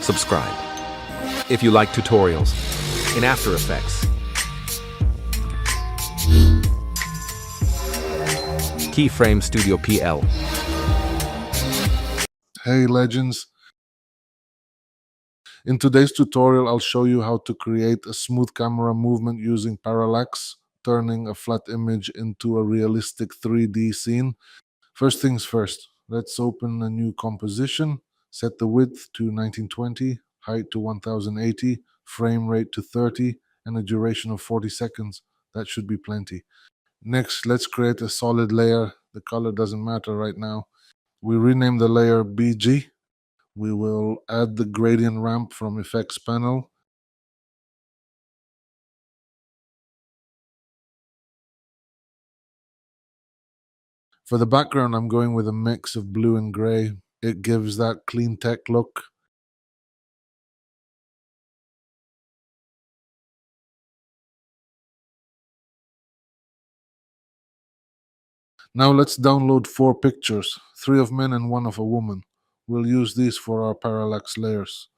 subscribe. If you like tutorials in After Effects, Keyframe Studio PL. Hey legends, in today's tutorial I'll show you how to create a smooth camera movement using parallax, turning a flat image into a realistic 3D scene. First things first, let's open a new composition, set the width to 1920, height to 1080, frame rate to 30, and a duration of 40 seconds. That should be plenty. Next, let's create a solid layer. The color doesn't matter right now. We rename the layer BG. We will add the gradient ramp from Effects panel. For the background, I'm going with a mix of blue and gray. It gives that clean tech look. Now let's download 4 pictures, 3 of men and 1 of a woman. We'll use these for our parallax layers.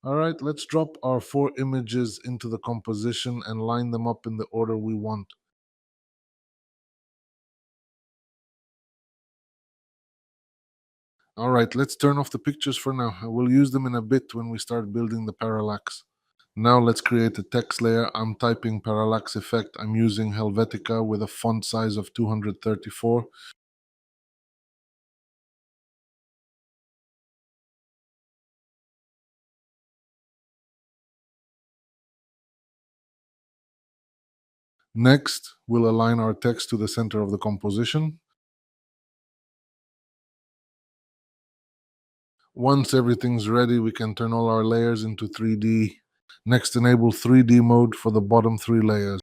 Alright, let's drop our 4 images into the composition and line them up in the order we want. Alright, let's turn off the pictures for now. We'll use them in a bit when we start building the parallax. Now let's create a text layer. I'm typing parallax effect. I'm using Helvetica with a font size of 234. Next, we'll align our text to the center of the composition. Once everything's ready, we can turn all our layers into 3D. Next, enable 3D mode for the bottom 3 layers.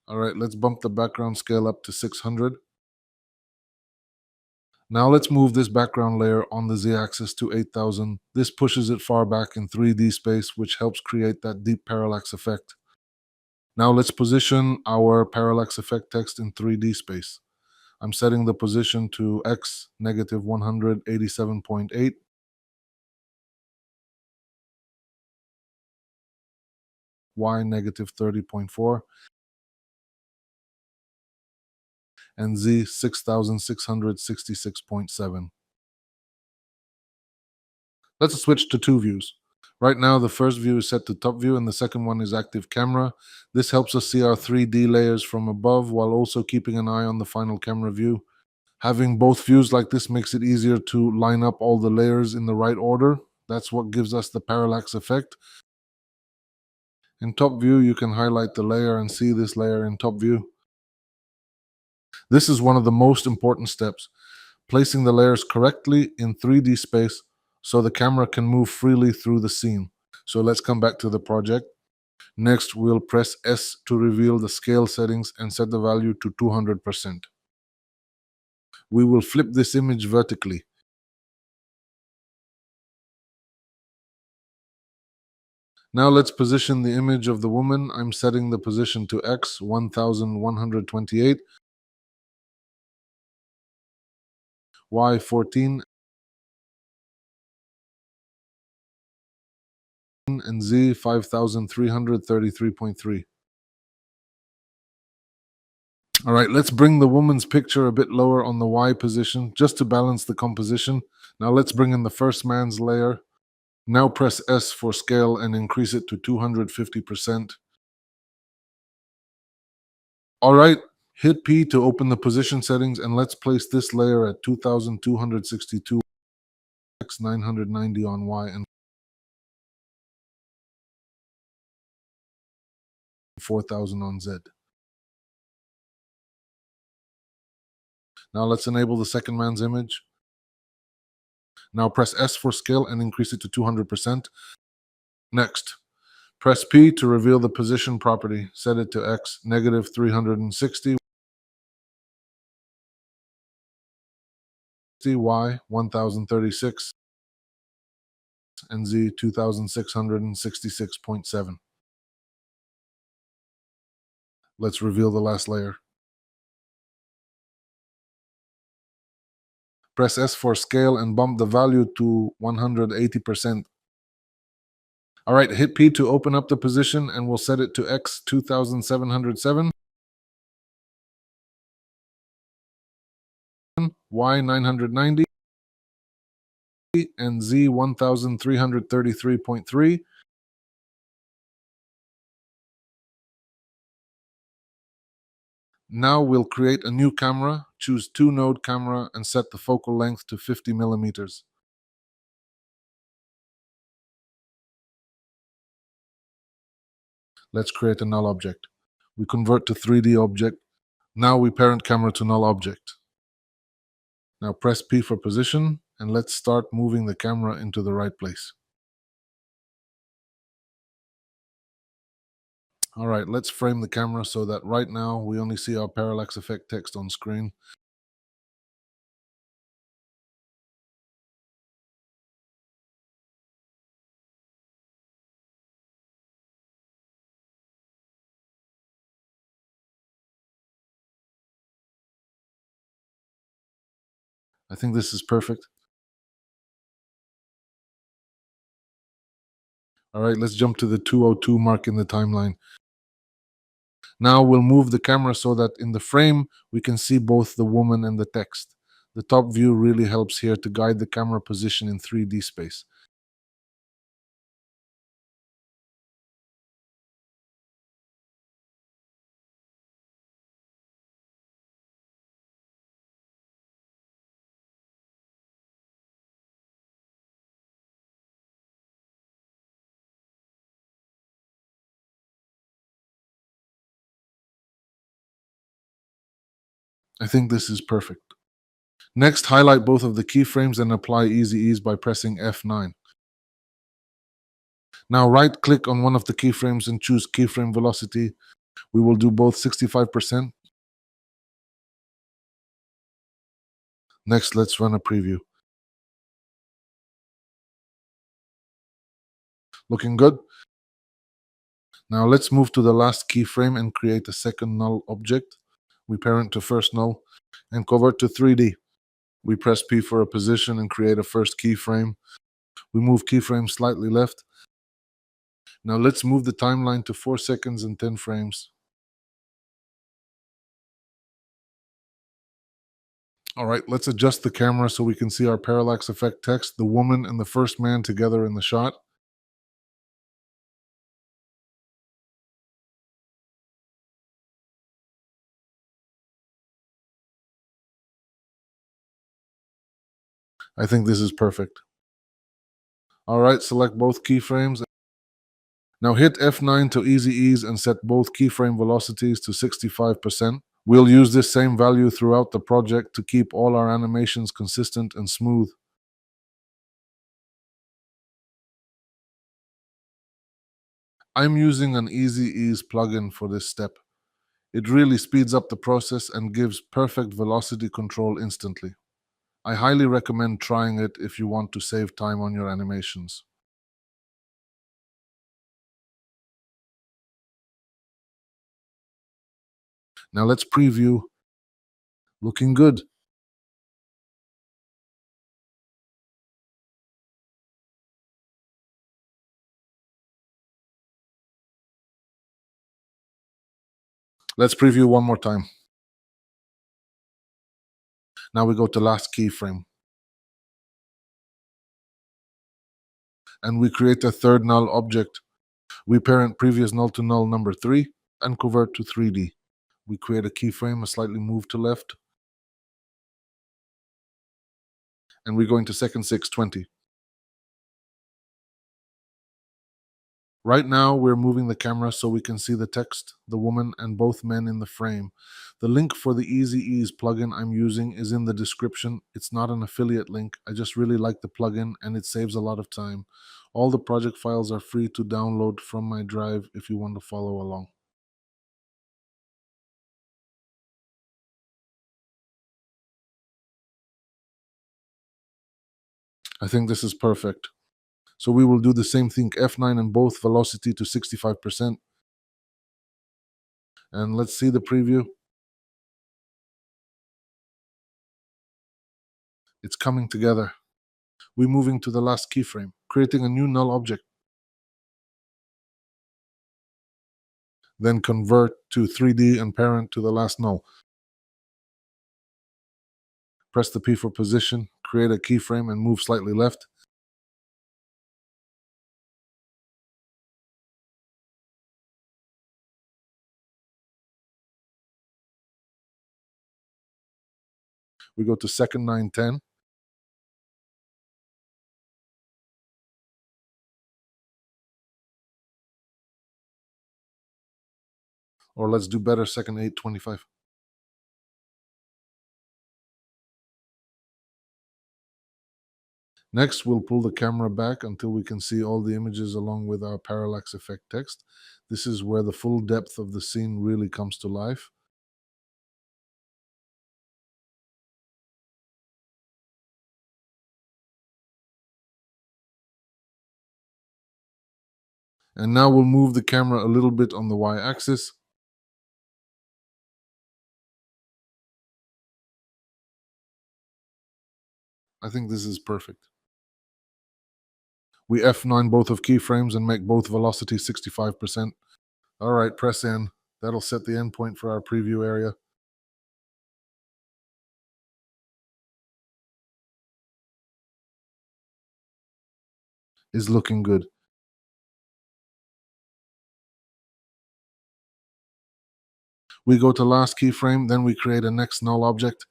Alright, let's bump the background scale up to 600. Now let's move this background layer on the z-axis to 8000. This pushes it far back in 3D space, which helps create that deep parallax effect. Now let's position our parallax effect text in 3D space. I'm setting the position to x negative 187.8, y negative 30.4, and z 6666.7. Let's switch to 2 views. Right now, the first view is set to top view and the second one is active camera. This helps us see our 3D layers from above while also keeping an eye on the final camera view. Having both views like this makes it easier to line up all the layers in the right order. That's what gives us the parallax effect. In top view, you can highlight the layer and see this layer in top view. This is one of the most important steps, placing the layers correctly in 3D space so the camera can move freely through the scene. So let's come back to the project. Next, we'll press S to reveal the scale settings and set the value to 200%. We will flip this image vertically. Now let's position the image of the woman. I'm setting the position to X 1128, Y 14, and Z 5333.3. All right, let's bring the woman's picture a bit lower on the Y position just to balance the composition. Now let's bring in the first man's layer. Now press S for scale and increase it to 250%. All right, hit P to open the position settings and let's place this layer at 2262 x 990 on Y and 4000 on Z. Now let's enable the second man's image. Now press S for scale and increase it to 200%. Next, press P to reveal the position property. Set it to X negative 360, Y 1036, and Z 2666.7. Let's reveal the last layer. Press S for scale and bump the value to 180%. All right, hit P to open up the position, and we'll set it to X 2707, Y 990, and Z 1333.3. Now we'll create a new camera, choose 2-node camera, and set the focal length to 50 millimeters. Let's create a null object. We convert to 3D object. Now we parent camera to null object. Now press P for position, and let's start moving the camera into the right place. All right, let's frame the camera so that right now we only see our parallax effect text on screen. I think this is perfect. All right, let's jump to the 202 mark in the timeline. Now we'll move the camera so that in the frame we can see both the woman and the text. The top view really helps here to guide the camera position in 3D space. I think this is perfect. Next, highlight both of the keyframes and apply Easy Ease by pressing F9. Now right-click on one of the keyframes and choose keyframe velocity. We will do both 65%. Next, let's run a preview. Looking good? Now let's move to the last keyframe and create a second null object. We parent to first null and convert to 3D. We press P for a position and create a first keyframe. We move keyframe slightly left. Now let's move the timeline to 4 seconds and 10 frames. All right, let's adjust the camera so we can see our parallax effect text, the woman and the first man together in the shot. I think this is perfect. All right, select both keyframes. Now hit F9 to Easy Ease and set both keyframe velocities to 65%. We'll use this same value throughout the project to keep all our animations consistent and smooth. I'm using an Easy Ease plugin for this step. It really speeds up the process and gives perfect velocity control instantly. I highly recommend trying it if you want to save time on your animations. Now let's preview. Looking good. Let's preview one more time. Now we go to last keyframe. And we create a third null object. We parent previous null to null number 3 and convert to 3D. We create a keyframe, a slightly move to left. And we go into second 620. Right now, we're moving the camera so we can see the text, the woman, and both men in the frame. The link for the Easy Ease plugin I'm using is in the description. It's not an affiliate link. I just really like the plugin and it saves a lot of time. All the project files are free to download from my drive if you want to follow along. I think this is perfect. So we will do the same thing, F9 and both velocity to 65%. And let's see the preview. It's coming together. We're moving to the last keyframe, creating a new null object. Then convert to 3D and parent to the last null. Press the P for position, create a keyframe and move slightly left. We go to second 910. Or let's do better, second 825. Next, we'll pull the camera back until we can see all the images along with our parallax effect text. This is where the full depth of the scene really comes to life. And now we'll move the camera a little bit on the y-axis. I think this is perfect. We F9 both of keyframes and make both velocity 65%. All right, press N. That'll set the endpoint for our preview area. Is looking good. We go to last keyframe, then we create a next null object.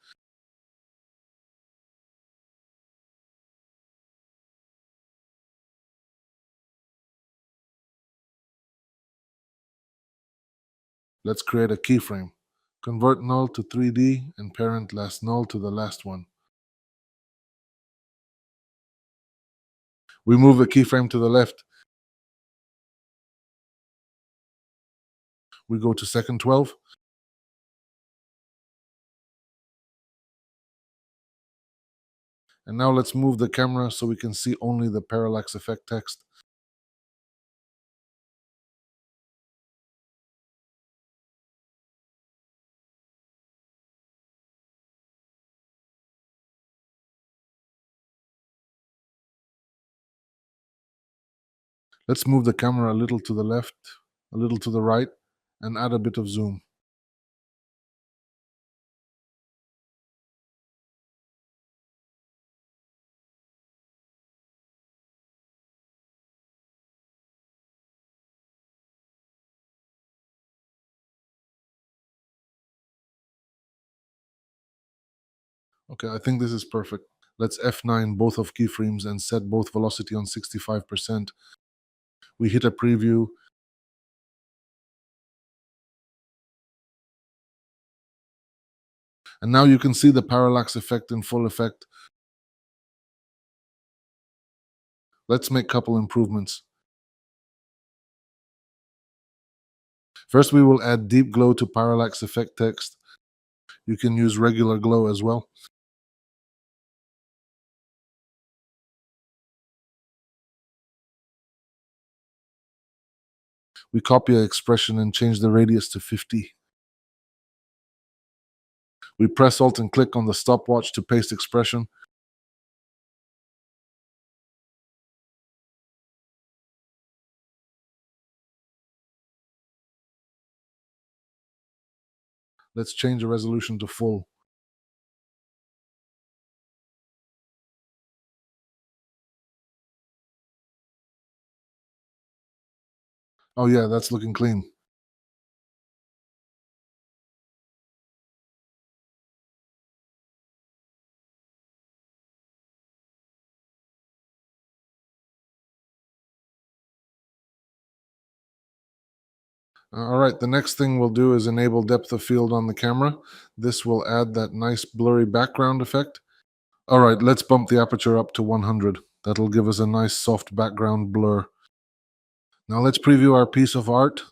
Let's create a keyframe. Convert null to 3D and parent last null to the last one. We move the keyframe to the left. We go to second 12. And now let's move the camera so we can see only the parallax effect text. Let's move the camera a little to the left, a little to the right, and add a bit of zoom. Okay, I think this is perfect. Let's F9 both of keyframes and set both velocity on 65%. We hit a preview. And now you can see the parallax effect in full effect. Let's make a couple improvements. First, we will add deep glow to parallax effect text. You can use regular glow as well. We copy an expression and change the radius to 50. We press Alt and click on the stopwatch to paste expression. Let's change the resolution to full. Oh yeah, that's looking clean. All right, the next thing we'll do is enable depth of field on the camera. This will add that nice blurry background effect. All right, let's bump the aperture up to 100. That'll give us a nice soft background blur. Now let's preview our piece of art.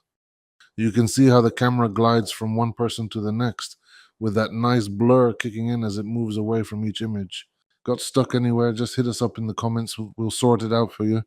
You can see how the camera glides from one person to the next, with that nice blur kicking in as it moves away from each image. Got stuck anywhere, just hit us up in the comments. We'll sort it out for you.